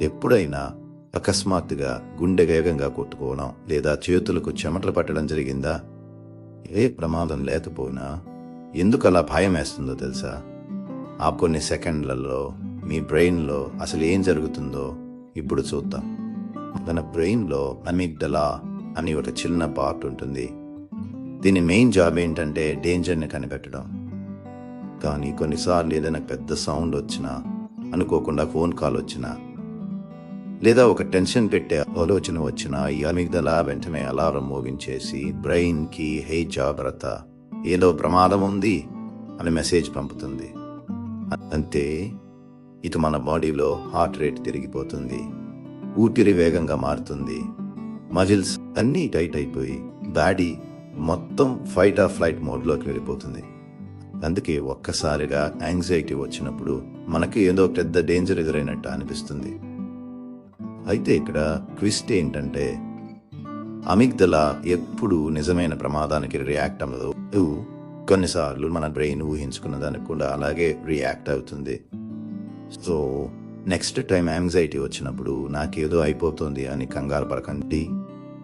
ఎప్పుడైనా అకస్మాత్తుగా గుండె వేగంగా కొట్టుకోవడం లేదా చేతులకు చెమటలు పట్టడం జరిగిందా? ఏ ప్రమాదం లేకపోయినా ఎందుకు అలా భయం వేస్తుందో తెలుసా? ఆ కొన్ని సెకండ్లలో మీ బ్రెయిన్లో అసలు ఏం జరుగుతుందో ఇప్పుడు చూద్దాం. మన బ్రెయిన్లో అమిగ్డలా అని ఒక చిన్న పార్ట్ ఉంటుంది. దీని మెయిన్ జాబ్ ఏంటంటే డేంజర్ని కనిపెట్టడం. కానీ కొన్నిసార్లు ఏదైనా పెద్ద సౌండ్ వచ్చినా, అనుకోకుండా ఫోన్ కాల్ వచ్చినా, లేదా ఒక టెన్షన్ పెట్టే ఆలోచన వచ్చినా ఈ అమిగ్డలా వెంటనే అలారం మోగించేసి బ్రెయిన్కి హే జాగ్రత్త, ఏదో ప్రమాదం ఉంది అని మెసేజ్ పంపుతుంది. అంతే, ఇటు మన బాడీలో హార్ట్ రేట్ తిరిగిపోతుంది, ఊపిరి వేగంగా మారుతుంది, మజిల్స్ అన్నీ టైట్ అయిపోయి బాడీ మొత్తం ఫైట్ ఆర్ ఫ్లైట్ మోడ్లోకి వెళ్ళిపోతుంది. అందుకే ఒక్కసారిగా యాంగ్జైటీ వచ్చినప్పుడు మనకి ఏదో పెద్ద డేంజర్ ఎదురైనట్టు అనిపిస్తుంది. అయితే ఇక్కడ ట్విస్ట్ ఏంటంటే అమిగ్డలా ఎప్పుడు నిజమైన ప్రమాదానికి రియాక్ట్ అవ్వదు. కొన్నిసార్లు మన బ్రెయిన్ ఊహించుకున్న దానికి కూడా అలాగే రియాక్ట్ అవుతుంది. సో నెక్స్ట్ టైం యాంగ్జైటీ వచ్చినప్పుడు నాకేదో అయిపోతుంది అని కంగారు పడకండి.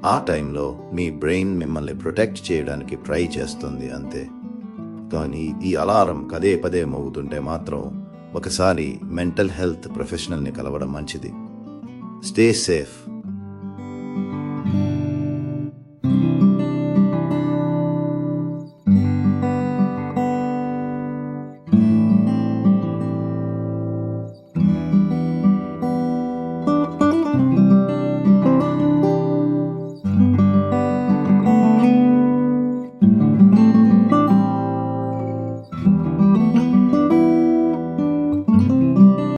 ఆ టైంలో మీ బ్రెయిన్ మిమ్మల్ని ప్రొటెక్ట్ చేయడానికి ట్రై చేస్తుంది అంతే. కానీ ఈ అలారం పదే పదే మోగుతుంటే మాత్రం ఒకసారి మెంటల్ హెల్త్ ప్రొఫెషనల్ని కలవడం మంచిది. Stay safe.